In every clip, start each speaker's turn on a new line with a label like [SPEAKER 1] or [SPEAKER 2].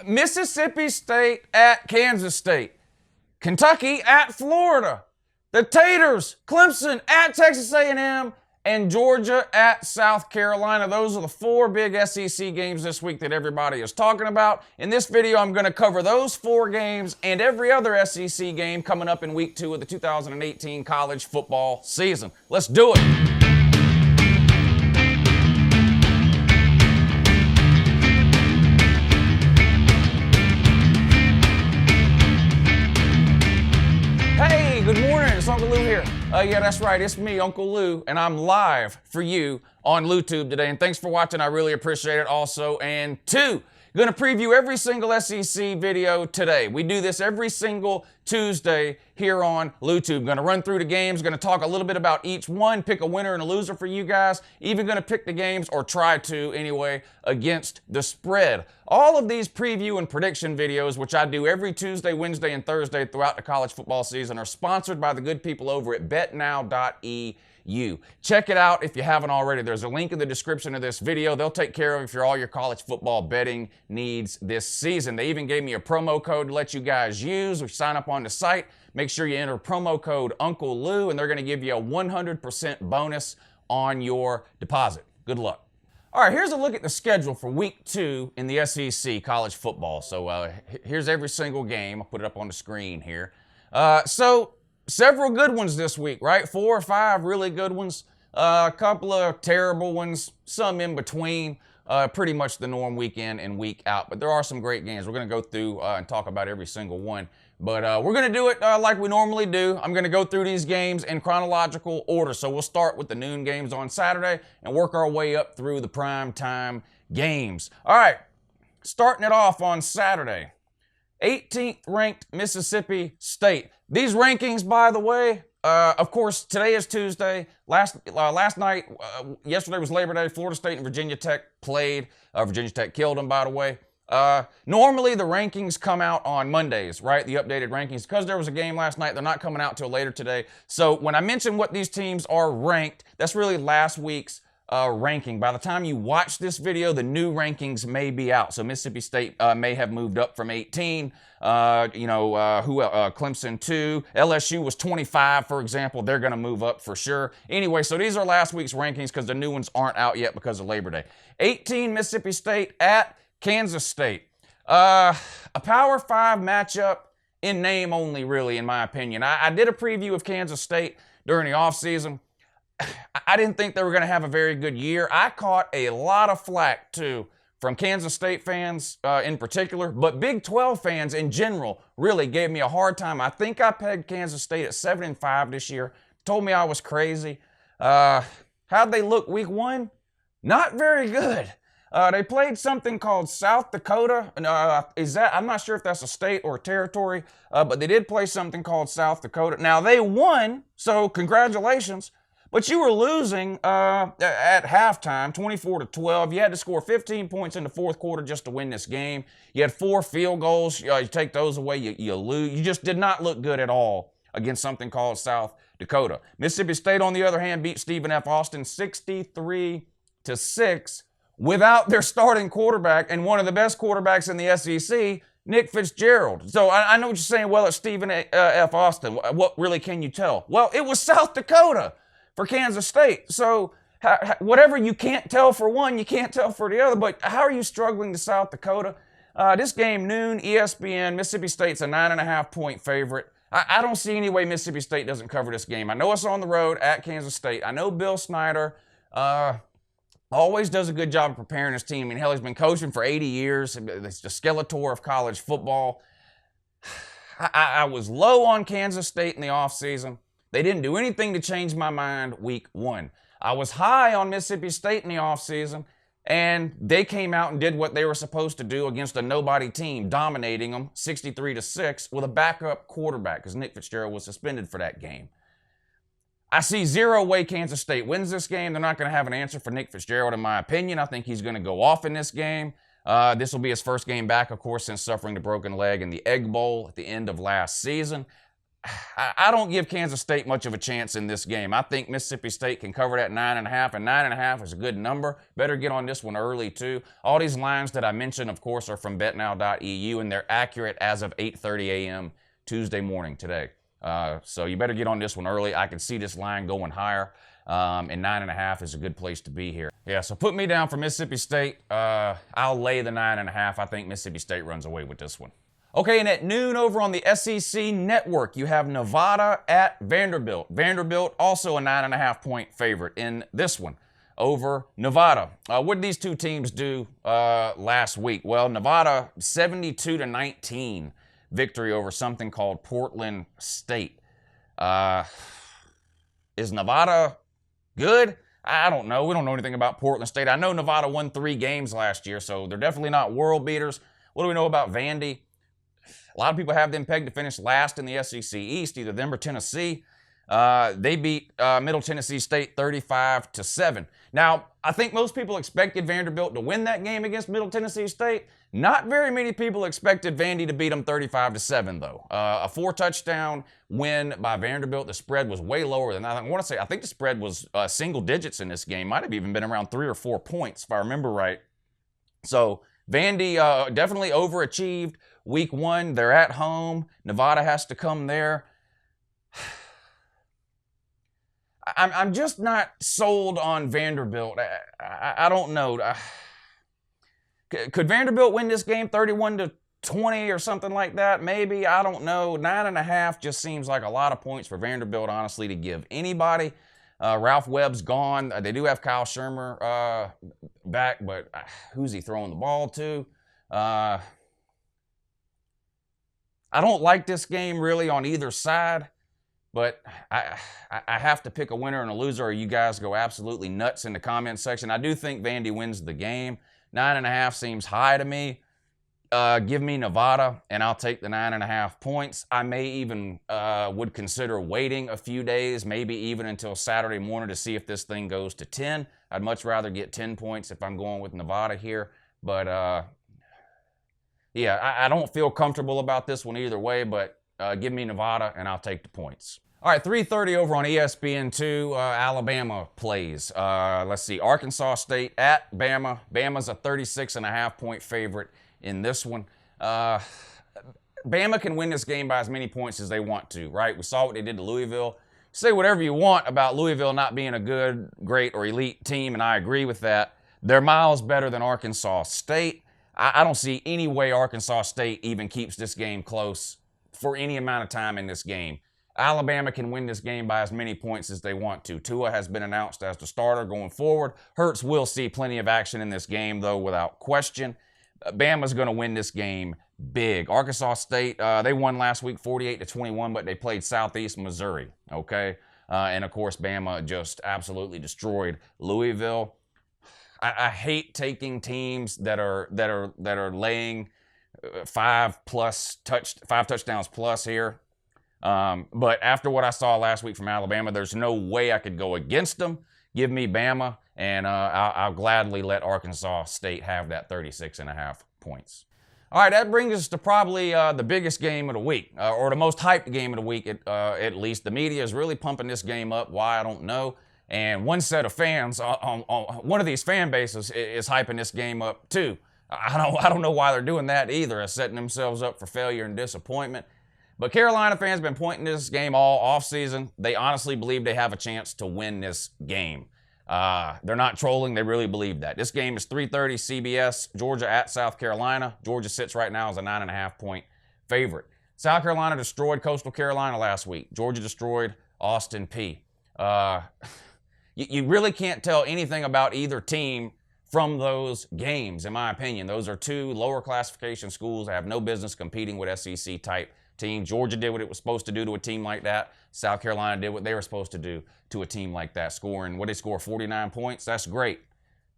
[SPEAKER 1] Mississippi State at Kansas State. Kentucky at Florida. The Taters, Clemson at Texas A&M, and Georgia at South Carolina. Those are the four big SEC games this week that everybody is talking about. In this video, I'm going to cover those four games and every other SEC game coming up in week 2 of the 2018 college football season. Let's do it. Good morning, it's Uncle Lou here. Yeah, that's right, it's me, Uncle Lou, and I'm live for you on LouTube today. And thanks for watching, I really appreciate it also. And 2, gonna preview every single SEC video today. We do this every single Tuesday here on LouTube. Gonna run through the games, gonna talk a little bit about each one, pick a winner and a loser for you guys. Even gonna pick the games, or try to anyway, against the spread. All of these preview and prediction videos, which I do every Tuesday, Wednesday, and Thursday throughout the college football season, are sponsored by the good people over at betnow.eu. Check it out if you haven't already. There's a link in the description of this video. They'll take care of all your college football betting needs this season. They even gave me a promo code to let you guys use. If you sign up on the site, make sure you enter promo code Uncle Lou, and they're going to give you a 100% bonus on your deposit. Good luck. All right, here's a look at the schedule for week 2 in the SEC college football. So here's every single game. I'll put it up on the screen here. So several good ones this week, right? 4 or 5 really good ones. A couple of terrible ones, some in between. Pretty much the norm week in and week out. But there are some great games. We're going to go through and talk about every single one. But we're going to do it like we normally do. I'm going to go through these games in chronological order. So we'll start with the noon games on Saturday and work our way up through the prime time games. All right, starting it off on Saturday. 18th ranked Mississippi State. These rankings, by the way, of course, today is Tuesday. Last night, yesterday was Labor Day. Florida State and Virginia Tech played. Virginia Tech killed them, by the way. Normally the rankings come out on Mondays, right? The updated rankings. Because there was a game last night, they're not coming out till later today. So when I mention what these teams are ranked, that's really last week's ranking. By the time you watch this video, the new rankings may be out. So Mississippi State may have moved up from 18. Clemson 2. LSU was 25, for example. They're going to move up for sure. Anyway, so these are last week's rankings because the new ones aren't out yet because of Labor Day. 18, Mississippi State at Kansas State. A Power 5 matchup in name only, really, in my opinion. I did a preview of Kansas State during the offseason. I didn't think they were going to have a very good year. I caught a lot of flack, too, from Kansas State fans in particular, but Big 12 fans in general really gave me a hard time. I think I pegged Kansas State at 7-5 this year. Told me I was crazy. How'd they look week 1? Not very good. They played something called South Dakota. I'm not sure if that's a state or a territory, but they did play something called South Dakota. Now, they won, so congratulations. But you were losing at halftime, 24-12. You had to score 15 points in the fourth quarter just to win this game. You had 4 field goals. You take those away, you lose. You just did not look good at all against something called South Dakota. Mississippi State, on the other hand, beat Stephen F. Austin 63-6 without their starting quarterback and one of the best quarterbacks in the SEC, Nick Fitzgerald. So I know what you're saying, well, it's Stephen F. Austin. What really can you tell? Well, it was South Dakota for Kansas State. So whatever you can't tell for one, you can't tell for the other. But how are you struggling to South Dakota? This game, noon, ESPN, Mississippi State's a 9.5-point favorite. I don't see any way Mississippi State doesn't cover this game. I know it's on the road at Kansas State. I know Bill Snyder always does a good job of preparing his team. I mean, hell, he's been coaching for 80 years. It's the Skeletor of college football. I was low on Kansas State in the offseason. They didn't do anything to change my mind week 1. I was high on Mississippi State in the offseason, and they came out and did what they were supposed to do against a nobody team, dominating them 63-6 with a backup quarterback because Nick Fitzgerald was suspended for that game. I see zero way Kansas State wins this game. They're not going to have an answer for Nick Fitzgerald, in my opinion. I think he's going to go off in this game. This will be his first game back, of course, since suffering the broken leg in the Egg Bowl at the end of last season. I don't give Kansas State much of a chance in this game. I think Mississippi State can cover that 9.5, and 9.5 is a good number. Better get on this one early, too. All these lines that I mentioned, of course, are from betnow.eu, and they're accurate as of 8:30 a.m. Tuesday morning today. So you better get on this one early. I can see this line going higher, and 9.5 is a good place to be here. Yeah, so put me down for Mississippi State. I'll lay the 9.5. I think Mississippi State runs away with this one. Okay, and at noon over on the SEC Network, you have Nevada at Vanderbilt. Vanderbilt also a 9.5 point favorite in this one over Nevada. What did these two teams do last week? Well, Nevada 72-19 victory over something called Portland State. Is Nevada good? I don't know. We don't know anything about Portland State. I know Nevada won 3 games last year, so they're definitely not world beaters. What do we know about Vandy? A lot of people have them pegged to finish last in the SEC East, either them or Tennessee. They beat Middle Tennessee State 35-7. Now, I think most people expected Vanderbilt to win that game against Middle Tennessee State. Not very many people expected Vandy to beat them 35-7, though. A 4-touchdown win by Vanderbilt. The spread was way lower than I want to say. I think the spread was single digits in this game. Might have even been around 3 or 4 points, if I remember right. So Vandy definitely overachieved. Week 1, they're at home. Nevada has to come there. I'm just not sold on Vanderbilt. I don't know. Could Vanderbilt win this game 31-20 or something like that? Maybe. I don't know. 9.5 just seems like a lot of points for Vanderbilt, honestly, to give anybody. Ralph Webb's gone. They do have Kyle Shermer back, but who's he throwing the ball to? I don't like this game really on either side, but I have to pick a winner and a loser, or you guys go absolutely nuts in the comment section. I do think Vandy wins the game. 9.5 seems high to me. Give me Nevada, and I'll take the 9.5 points. I may even would consider waiting a few days, maybe even until Saturday morning to see if this thing goes to 10. I'd much rather get 10 points if I'm going with Nevada here, but yeah, I don't feel comfortable about this one either way, but give me Nevada, and I'll take the points. All right, 3:30 over on ESPN2, Alabama plays. Let's see, Arkansas State at Bama. Bama's a 36.5 point favorite in this one. Bama can win this game by as many points as they want to, right? We saw what they did to Louisville. Say whatever you want about Louisville not being a good, great, or elite team, and I agree with that. They're miles better than Arkansas State. I don't see any way Arkansas State even keeps this game close for any amount of time in this game. Alabama can win this game by as many points as they want to. Tua has been announced as the starter going forward. Hurts will see plenty of action in this game, though, without question. Bama's going to win this game big. Arkansas State, they won last week 48-21, but they played Southeast Missouri, okay? And, of course, Bama just absolutely destroyed Louisville. I hate taking teams that are laying 5 touchdowns plus here. But after what I saw last week from Alabama, there's no way I could go against them. Give me Bama, and I'll gladly let Arkansas State have that 36.5 points. All right, that brings us to probably the biggest game of the week, or the most hyped game of the week at least. The media is really pumping this game up. Why, I don't know. And one set of fans on one of these fan bases is hyping this game up too. I don't know why they're doing that either, setting themselves up for failure and disappointment. But Carolina fans have been pointing to this game all offseason. They honestly believe they have a chance to win this game. They're not trolling. They really believe that. This game is 3:30 CBS, Georgia at South Carolina. Georgia sits right now as a 9.5 point favorite. South Carolina destroyed Coastal Carolina last week. Georgia destroyed Austin Peay. You really can't tell anything about either team from those games, in my opinion. Those are two lower classification schools that have no business competing with SEC-type teams. Georgia did what it was supposed to do to a team like that. South Carolina did what they were supposed to do to a team like that, scoring, what they score, 49 points? That's great.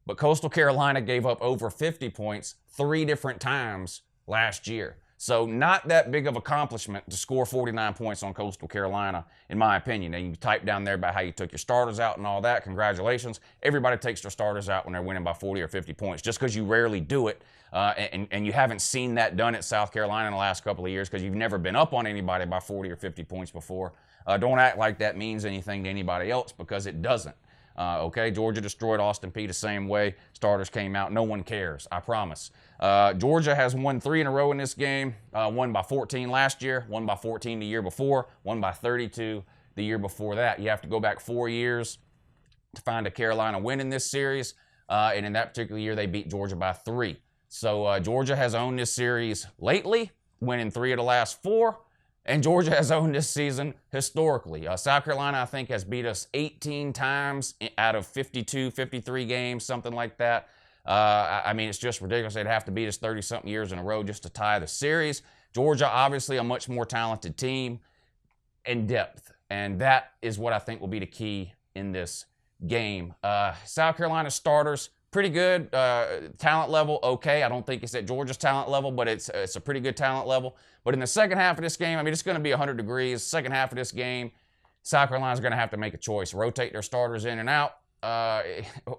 [SPEAKER 1] But Coastal Carolina gave up over 50 points 3 different times last year. So not that big of accomplishment to score 49 points on Coastal Carolina, in my opinion. And you type down there about how you took your starters out and all that. Congratulations. Everybody takes their starters out when they're winning by 40 or 50 points. Just because you rarely do it And you haven't seen that done at South Carolina in the last couple of years because you've never been up on anybody by 40 or 50 points before. Don't act like that means anything to anybody else, because it doesn't. Okay, Georgia destroyed Austin Peay the same way. Starters came out. No one cares, I promise. Georgia has won 3 in a row in this game. Won by 14 last year, won by 14 the year before, won by 32 the year before that. You have to go back 4 years to find a Carolina win in this series. And in that particular year, they beat Georgia by 3. So Georgia has owned this series lately, winning 3 of the last 4. And Georgia has owned this season historically. South Carolina, I think, has beat us 18 times out of 52, 53 games, something like that. I mean, it's just ridiculous. They'd have to beat us 30-something years in a row just to tie the series. Georgia, obviously, a much more talented team and depth. And that is what I think will be the key in this game. South Carolina starters, pretty good. Talent level, okay. I don't think it's at Georgia's talent level, but it's a pretty good talent level. But in the second half of this game, I mean, it's going to be 100 degrees. Second half of this game, South Carolina's going to have to make a choice. Rotate their starters in and out,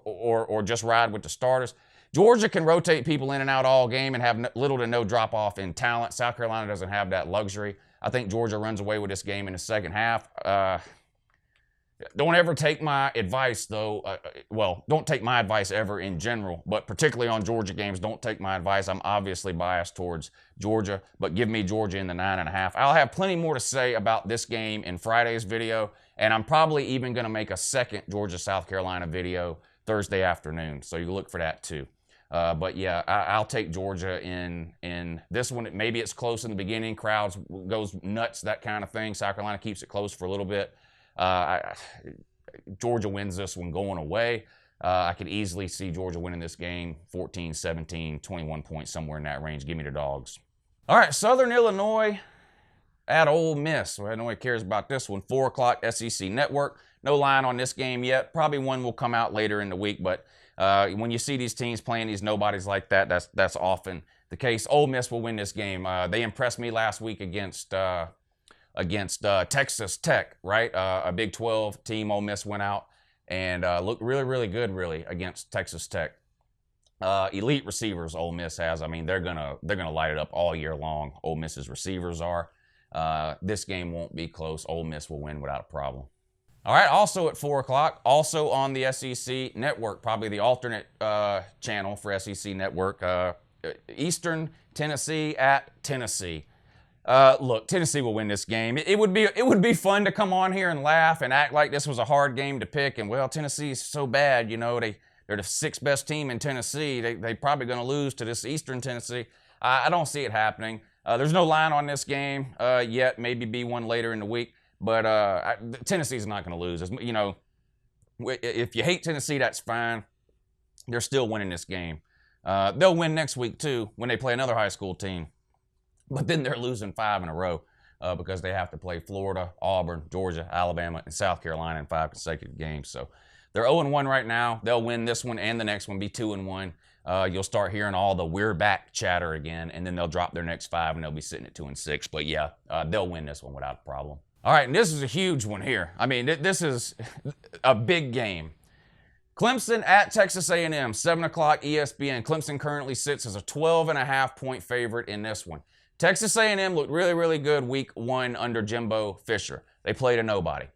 [SPEAKER 1] or just ride with the starters. Georgia can rotate people in and out all game and have little to no drop-off in talent. South Carolina doesn't have that luxury. I think Georgia runs away with this game in the second half. Don't ever take my advice, though. Well, don't take my advice ever in general, but particularly on Georgia games, don't take my advice. I'm obviously biased towards Georgia, but give me Georgia in the 9.5. I'll have plenty more to say about this game in Friday's video, and I'm probably even going to make a second Georgia-South Carolina video Thursday afternoon, so you look for that too. But yeah, I'll take Georgia in this one. Maybe it's close in the beginning, crowds goes nuts, that kind of thing. South Carolina keeps it close for a little bit. Georgia wins this one going away. I could easily see Georgia winning this game 14, 17, 21 points, somewhere in that range. Give me the dogs. All right, Southern Illinois at Ole Miss. Well, nobody cares about this one. 4 o'clock SEC Network. No line on this game yet. Probably one will come out later in the week, but when you see these teams playing these nobodies like that, that's often the case. Ole Miss will win this game. They impressed me last week against Texas Tech, right? A Big 12 team. Ole Miss went out and looked really, really good, really, against Texas Tech. Elite receivers Ole Miss has. I mean, they're gonna light it up all year long. Ole Miss's receivers are. This game won't be close. Ole Miss will win without a problem. All right, also at 4 o'clock, also on the SEC Network, probably the alternate channel for SEC Network, Eastern Tennessee at Tennessee. Look, Tennessee will win this game. It would be fun to come on here and laugh and act like this was a hard game to pick. And well, Tennessee's so bad, you know, they're the 6th best team in Tennessee. They probably going to lose to this Eastern Tennessee. I don't see it happening. There's no line on this game yet. Maybe be one later in the week. But Tennessee's not going to lose. You know, if you hate Tennessee, that's fine. They're still winning this game. They'll win next week too when they play another high school team. But then they're losing 5 in a row because they have to play Florida, Auburn, Georgia, Alabama, and South Carolina in 5 consecutive games. So they're 0-1 right now. They'll win this one and the next one, be 2-1. You'll start hearing all the "we're back" chatter again, and then they'll drop their next 5 and they'll be sitting at 2-6. But yeah, they'll win this one without a problem. All right, and this is a huge one here. I mean, this is a big game. Clemson at Texas A&M, 7 o'clock ESPN. Clemson currently sits as a 12.5-point favorite in this one. Texas A&M looked really, really good week 1 under Jimbo Fisher. They played a nobody.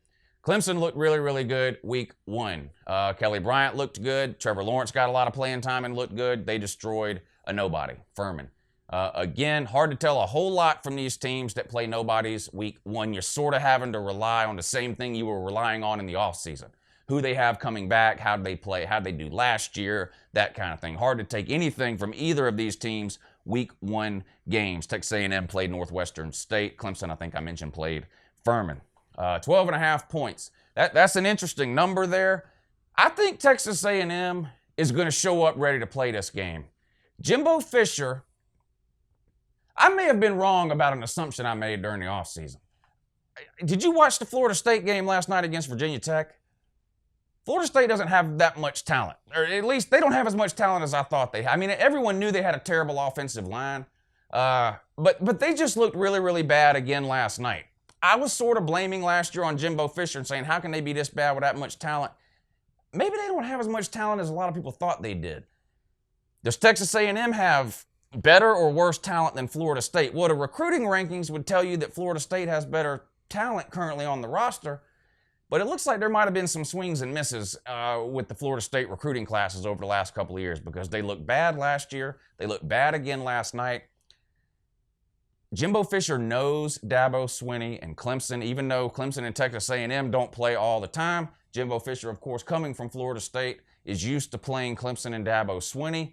[SPEAKER 1] Clemson looked really, really good week 1. Kelly Bryant looked good. Trevor Lawrence got a lot of playing time and looked good. They destroyed a nobody, Furman. Again, hard to tell a whole lot from these teams that play nobodies week 1. You're sort of having to rely on the same thing you were relying on in the offseason. Who they have coming back, how did they play, how did they do last year, that kind of thing. Hard to take anything from either of these teams week 1 games. Texas A&M played Northwestern State. Clemson, I think I mentioned, played Furman. 12.5 points. That's an interesting number there. I think Texas A&M is going to show up ready to play this game. Jimbo Fisher, I may have been wrong about an assumption I made during the offseason. Did you watch the Florida State game last night against Virginia Tech? Florida State doesn't have that much talent, or at least they don't have as much talent as I thought they had. I mean, everyone knew they had a terrible offensive line, but they just looked really, really bad again last night. I was sort of blaming last year on Jimbo Fisher and saying, how can they be this bad with that much talent? Maybe they don't have as much talent as a lot of people thought they did. Does Texas A&M have better or worse talent than Florida State? Well, the recruiting rankings would tell you that Florida State has better talent currently on the roster, but it looks like there might have been some swings and misses with the Florida State recruiting classes over the last couple of years, because they looked bad last year. They looked bad again last night. Jimbo Fisher knows Dabo Swinney and Clemson, even though Clemson and Texas A&M don't play all the time. Jimbo Fisher, of course, coming from Florida State, is used to playing Clemson and Dabo Swinney.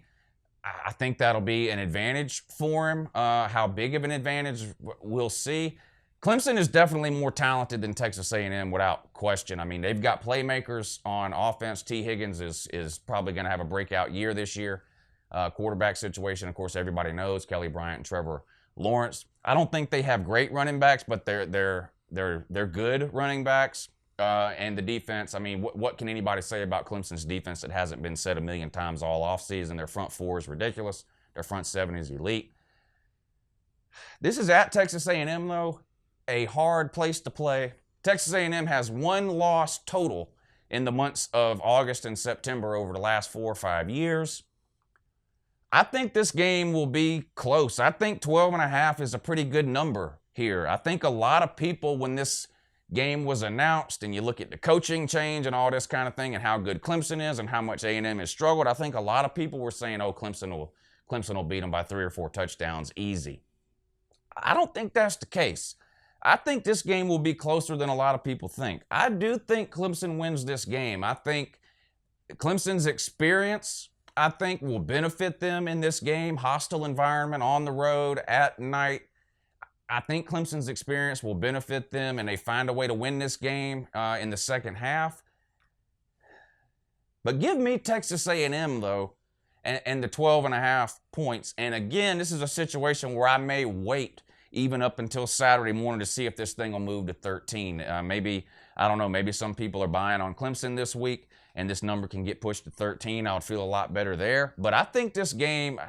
[SPEAKER 1] I think that'll be an advantage for him. How big of an advantage, we'll see. Clemson is definitely more talented than Texas A&M without question. I mean, they've got playmakers on offense. T. Higgins is probably going to have a breakout year this year. Quarterback situation, of course, everybody knows Kelly Bryant and Trevor Lawrence. I don't think they have great running backs, but they're good running backs. And the defense, I mean, what can anybody say about Clemson's defense that hasn't been said a million times all offseason? Their front four is ridiculous. Their front seven is elite. This is at Texas A&M, though. A hard place to play. Texas A&M has one loss total in the months of August and September over the last 4 or 5 years. I think this game will be close. I think 12.5 is a pretty good number here. I think a lot of people, when this game was announced and you look at the coaching change and all this kind of thing and how good Clemson is and how much A&M has struggled, I think a lot of people were saying, oh, Clemson will beat them by 3 or 4 touchdowns easy. I don't think that's the case. I think this game will be closer than a lot of people think. I do think Clemson wins this game. I think Clemson's experience, I think, will benefit them in this game. Hostile environment, on the road, at night. I think Clemson's experience will benefit them, and they find a way to win this game in the second half. But give me Texas A&M, though, and the 12.5 points. And again, this is a situation where I may wait even up until Saturday morning to see if this thing will move to 13. Maybe, I don't know, maybe some people are buying on Clemson this week and this number can get pushed to 13. I would feel a lot better there. But I think this game,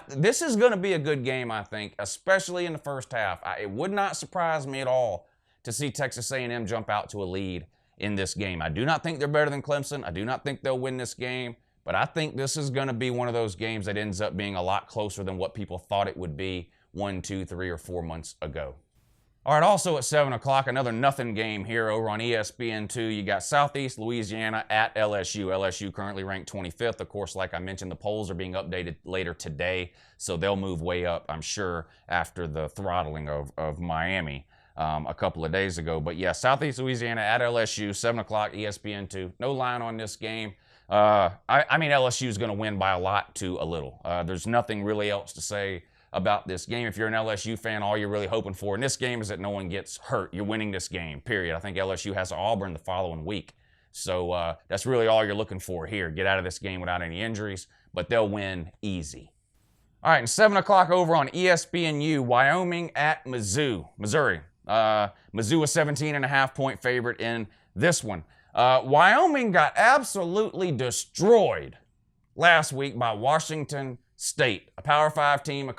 [SPEAKER 1] this is going to be a good game, I think, especially in the first half. It would not surprise me at all to see Texas A&M jump out to a lead in this game. I do not think they're better than Clemson. I do not think they'll win this game. But I think this is going to be one of those games that ends up being a lot closer than what people thought it would be 1, 2, 3, or 4 months ago. All right, also at 7 o'clock, another nothing game here over on ESPN2. You got Southeast Louisiana at LSU. LSU currently ranked 25th. Of course, like I mentioned, the polls are being updated later today, so they'll move way up, I'm sure, after the throttling of Miami a couple of days ago. But yeah, Southeast Louisiana at LSU, 7 o'clock, ESPN2. No line on this game. I mean, LSU is going to win by a lot to a little. There's nothing really else to say about this game. If you're an LSU fan, all you're really hoping for in this game is that no one gets hurt. You're winning this game, period. I think LSU has Auburn the following week. So that's really all you're looking for here. Get out of this game without any injuries, but they'll win easy. All right, and 7 o'clock over on ESPNU, Wyoming at Missouri. Mizzou a 17.5 point favorite in this one. Wyoming got absolutely destroyed last week by Washington State, a Power 5 team, of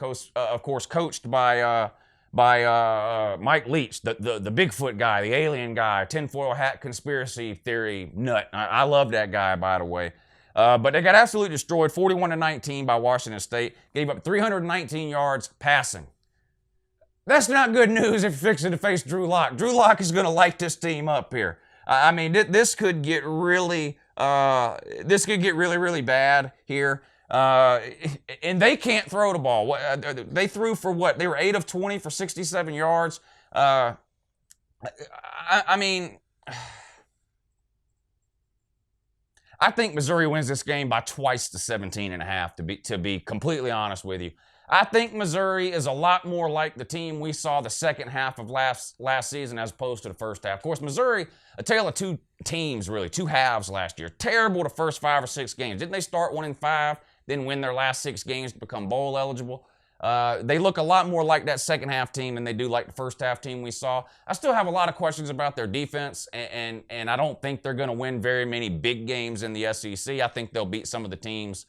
[SPEAKER 1] course, coached by Mike Leach, the Bigfoot guy, the alien guy, tinfoil hat conspiracy theory nut. I love that guy, by the way. But they got absolutely destroyed, 41-19 by Washington State. Gave up 319 yards passing. That's not good news if you're fixing to face Drew Lock. Drew Lock is going to light this team up here. I mean, this could get really, really bad here. And they can't throw the ball. They threw for what? They were 8 of 20 for 67 yards. I mean, I think Missouri wins this game by twice the 17.5, to be completely honest with you. I think Missouri is a lot more like the team we saw the second half of last season as opposed to the first half. Of course, Missouri, a tale of two teams, really, two halves last year. Terrible the first 5 or 6 games. Didn't they start 1-5, then win their last 6 games to become bowl eligible? They look a lot more like that second half team than they do like the first half team we saw. I still have a lot of questions about their defense, and I don't think they're going to win very many big games in the SEC. I think they'll beat some of the teams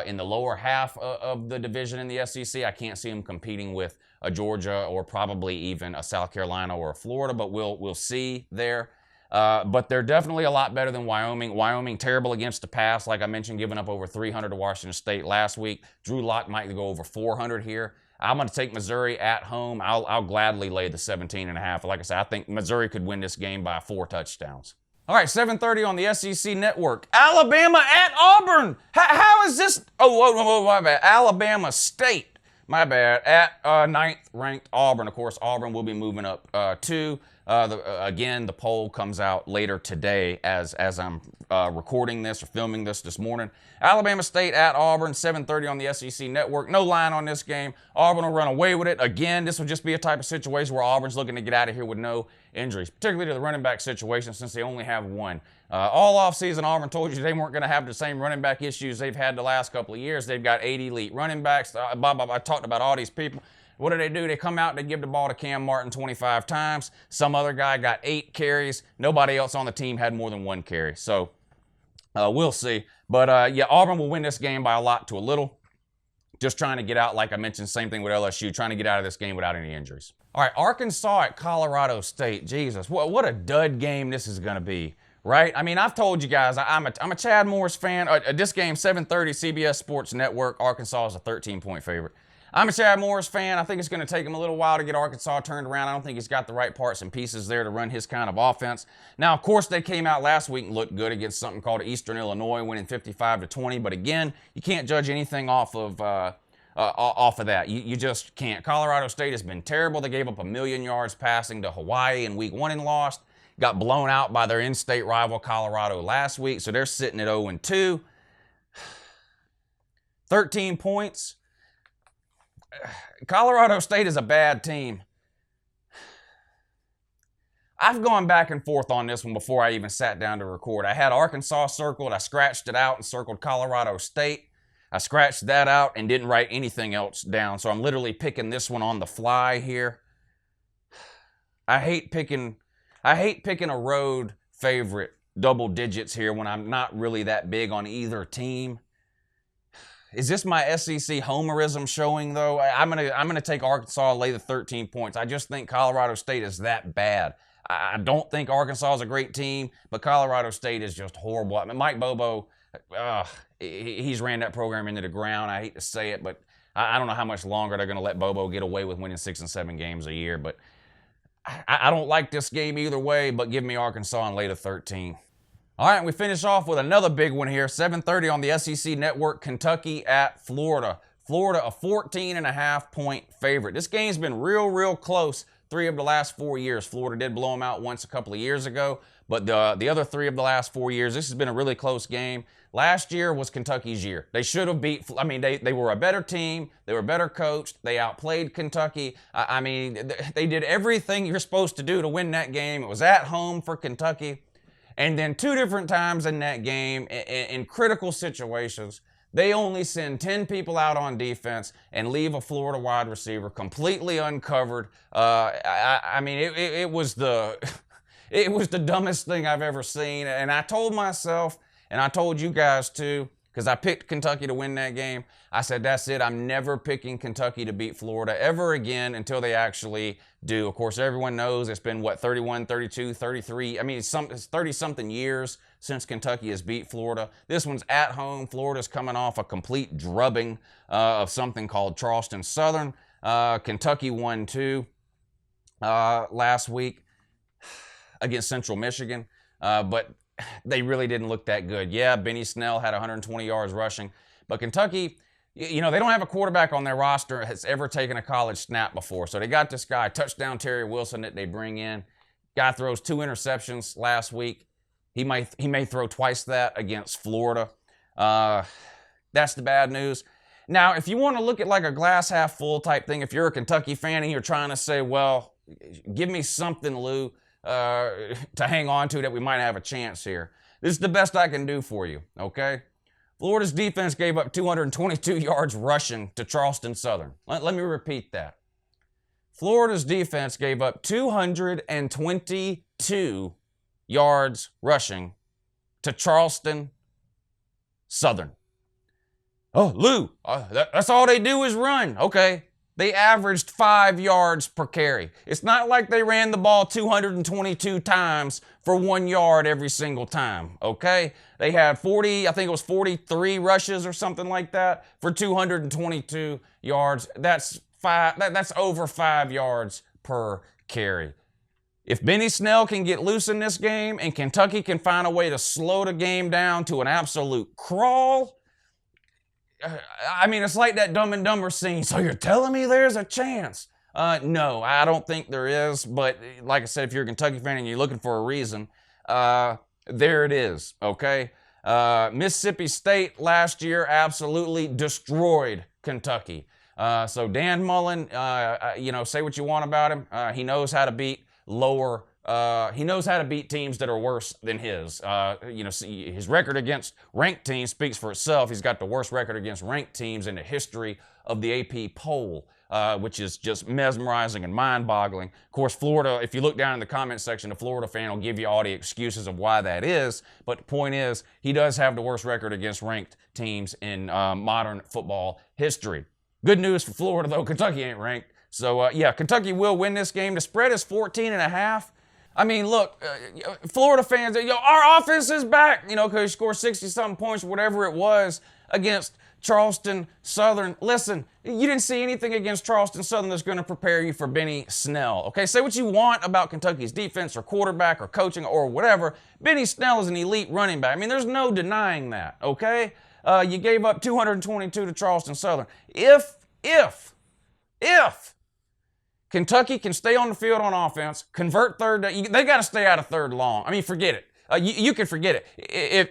[SPEAKER 1] in the lower half of the division in the SEC. I can't see them competing with a Georgia or probably even a South Carolina or a Florida, but we'll see there. But they're definitely a lot better than Wyoming. Wyoming terrible against the pass, like I mentioned, giving up over 300 to Washington State last week. Drew Lock might go over 400 here. I'm going to take Missouri at home. I'll gladly lay the 17.5. Like I said, I think Missouri could win this game by 4 touchdowns. All right, 7:30 on the SEC Network. Alabama at Auburn. How is this? Oh, my bad. Alabama State. My bad. At 9th-ranked Auburn. Of course, Auburn will be moving up 2. Again, the poll comes out later today as I'm recording this or filming this morning. Alabama State at Auburn, 7:30 on the SEC Network. No line on this game. Auburn will run away with it. Again, this will just be a type of situation where Auburn's looking to get out of here with no injuries, particularly to the running back situation since they only have one. All offseason, Auburn told you they weren't going to have the same running back issues they've had the last couple of years. They've got 8 elite running backs. I talked about all these people. What do? They come out and they give the ball to Cam Martin 25 times. Some other guy got 8 carries. Nobody else on the team had more than 1 carry. So we'll see. But yeah, Auburn will win this game by a lot to a little. Just trying to get out, like I mentioned, same thing with LSU, trying to get out of this game without any injuries. All right, Arkansas at Colorado State. Jesus, what a dud game this is going to be, right? I mean, I've told you guys, I'm a Chad Morris fan. This game, 7:30, CBS Sports Network. Arkansas is a 13-point favorite. I'm a Chad Morris fan. I think it's going to take him a little while to get Arkansas turned around. I don't think he's got the right parts and pieces there to run his kind of offense. Now, of course, they came out last week and looked good against something called Eastern Illinois, winning 55-20. But again, you can't judge anything off of that. You just can't. Colorado State has been terrible. They gave up 1 million yards passing to Hawaii in week 1 and lost. Got blown out by their in-state rival Colorado last week, so they're sitting at 0-2. 13 points. Colorado State is a bad team. I've gone back and forth on this one before I even sat down to record. I had Arkansas circled. I scratched it out and circled Colorado State. I scratched that out and didn't write anything else down. So I'm literally picking this one on the fly here. I hate picking a road favorite double digits here when I'm not really that big on either team. Is this my SEC homerism showing, though? I'm gonna take Arkansas and lay the 13 points. I just think Colorado State is that bad. I don't think Arkansas is a great team, but Colorado State is just horrible. I mean, Mike Bobo, he's ran that program into the ground. I hate to say it, but I don't know how much longer they're going to let Bobo get away with winning 6 and 7 games a year. But I don't like this game either way, but give me Arkansas and lay the 13. All right, we finish off with another big one here. 7:30 on the SEC Network, Kentucky at Florida. Florida, a 14.5-point favorite. This game's been real close 3 of the last 4 years. Florida did blow them out once a couple of years ago, but the other 3 of the last 4 years, this has been a really close game. Last year was Kentucky's year. They should have beat, I mean, they were a better team. They were better coached. They outplayed Kentucky. I mean, they did everything you're supposed to do to win that game. It was at home for Kentucky. And then 2 different times in that game, in critical situations, they only send 10 people out on defense and leave a Florida wide receiver completely uncovered. I mean, it was the dumbest thing I've ever seen. And I told myself, and I told you guys too, because I picked Kentucky to win that game. I said, that's it. I'm never picking Kentucky to beat Florida ever again until they actually do. Of course, everyone knows it's been, 31, 32, 33. I mean, it's 30-something years since Kentucky has beat Florida. This one's at home. Florida's coming off a complete drubbing of something called Charleston Southern. Kentucky won 2 last week against Central Michigan. But they really didn't look that good. Yeah, Benny Snell had 120 yards rushing. But Kentucky, you know, they don't have a quarterback on their roster that's ever taken a college snap before. So they got this guy, touchdown Terry Wilson, that they bring in. Guy throws 2 interceptions last week. He may throw twice that against Florida. That's the bad news. Now, if you want to look at like a glass half full type thing, if you're a Kentucky fan and you're trying to say, well, give me something, Lou, to hang on to that we might have a chance here. This is the best I can do for you, okay? Florida's defense gave up 222 yards rushing to Charleston Southern. Let me repeat that. Florida's defense gave up 222 yards rushing to Charleston Southern. Oh, Lou, that's all they do is run. Okay. They averaged 5 yards per carry. It's not like they ran the ball 222 times for 1 yard every single time, okay? They had 40, I think it was 43 rushes or something like that for 222 yards. That's over 5 yards per carry. If Benny Snell can get loose in this game and Kentucky can find a way to slow the game down to an absolute crawl, I mean, it's like that Dumb and Dumber scene. So you're telling me there's a chance? No, I don't think there is. But like I said, if you're a Kentucky fan and you're looking for a reason, there it is, okay? Mississippi State last year absolutely destroyed Kentucky. So Dan Mullen, you know, say what you want about him. He knows how to beat he knows how to beat teams that are worse than his. You know, his record against ranked teams speaks for itself. He's got the worst record against ranked teams in the history of the AP poll, which is just mesmerizing and mind-boggling. Of course, Florida, if you look down in the comment section, the Florida fan will give you all the excuses of why that is. But the point is, he does have the worst record against ranked teams in modern football history. Good news for Florida, though. Kentucky ain't ranked. So, yeah, Kentucky will win this game. The spread is 14.5. I mean, look, Florida fans, you know, our offense is back, you know, because he scored 60-something points, whatever it was, against Charleston Southern. Listen, you didn't see anything against Charleston Southern that's going to prepare you for Benny Snell, okay? Say what you want about Kentucky's defense or quarterback or coaching or whatever. Benny Snell is an elite running back. I mean, there's no denying that, okay? You gave up 222 to Charleston Southern. If Kentucky can stay on the field on offense, convert third down, they got to stay out of third long. I mean, forget it. You can forget it.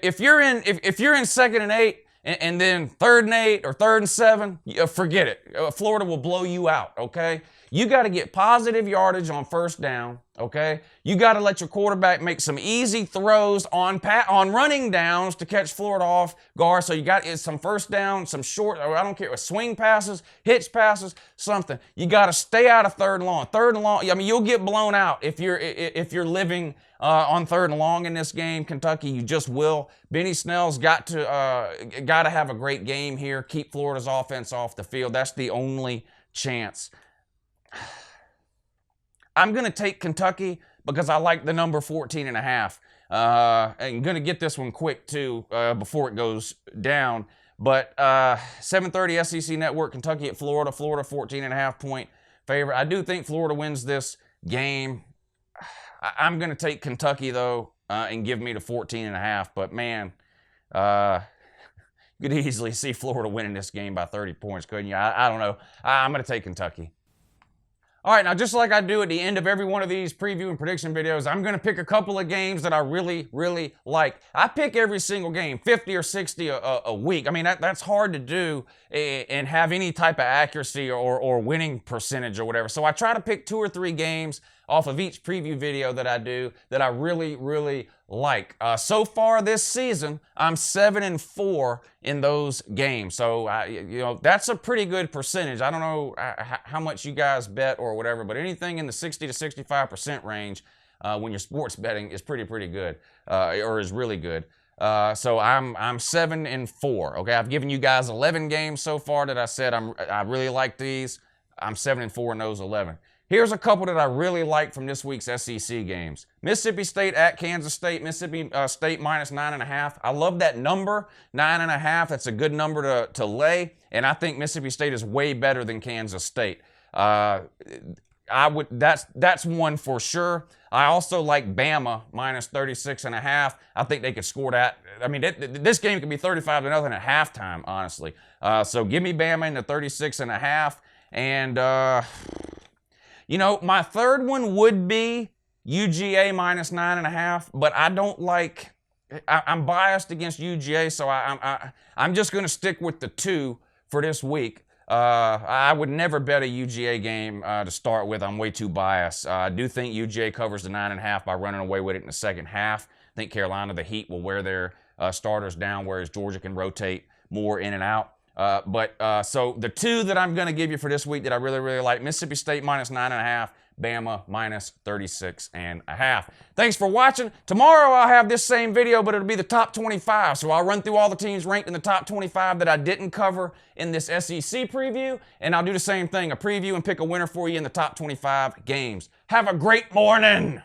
[SPEAKER 1] If you're in 2nd and 8 and then 3rd and 8 or 3rd and 7, forget it. Florida will blow you out, okay? You got to get positive yardage on first down, okay? You got to let your quarterback make some easy throws on running downs to catch Florida off guard. So you got some first down, some short, I don't care, swing passes, hitch passes, something. You got to stay out of 3rd and long. 3rd and long, I mean, you'll get blown out if you're living on 3rd and long in this game. Kentucky, you just will. Benny Snell's got to have a great game here. Keep Florida's offense off the field. That's the only chance. I'm going to take Kentucky because I like the number 14.5. I'm going to get this one quick, too, before it goes down. But 7:30 SEC Network, Kentucky at Florida. Florida 14.5 point favorite. I do think Florida wins this game. I'm going to take Kentucky, though, and give me the 14.5. But, man, you could easily see Florida winning this game by 30 points, couldn't you? I don't know. I'm going to take Kentucky. All right, now just like I do at the end of every one of these preview and prediction videos, I'm going to pick a couple of games that I really, really like. I pick every single game, 50 or 60 a week. I mean, that's hard to do and have any type of accuracy or winning percentage or whatever. So I try to pick 2 or 3 games off of each preview video that I do that I really, really like. So far this season, I'm 7-4 in those games. So, you know, that's a pretty good percentage. I don't know how much you guys bet or whatever, but anything in the 60 to 65% range when you're sports betting is pretty good, or is really good. So I'm 7-4. Okay, I've given you guys 11 games so far that I said I really like these. I'm 7-4 in those 11. Here's a couple that I really like from this week's SEC games. Mississippi State at Kansas State. Mississippi State minus 9.5. I love that number, 9.5. That's a good number to lay, and I think Mississippi State is way better than Kansas State. That's one for sure. I also like Bama minus 36.5. I think they could score that. I mean, this game could be 35-0 at halftime, honestly. So give me Bama in the 36.5, and you know, my third one would be UGA minus 9.5, but I don't like. I'm biased against UGA, so I'm just going to stick with the 2 for this week. I would never bet a UGA game to start with. I'm way too biased. I do think UGA covers the 9.5 by running away with it in the second half. I think Carolina, the Heat, will wear their starters down, whereas Georgia can rotate more in and out. So the 2 that I'm going to give you for this week that I really, really like, Mississippi State minus 9.5, Bama minus 36.5. Thanks for watching. Tomorrow I'll have this same video, but it'll be the top 25. So I'll run through all the teams ranked in the top 25 that I didn't cover in this SEC preview, and I'll do the same thing, a preview and pick a winner for you in the top 25 games. Have a great morning.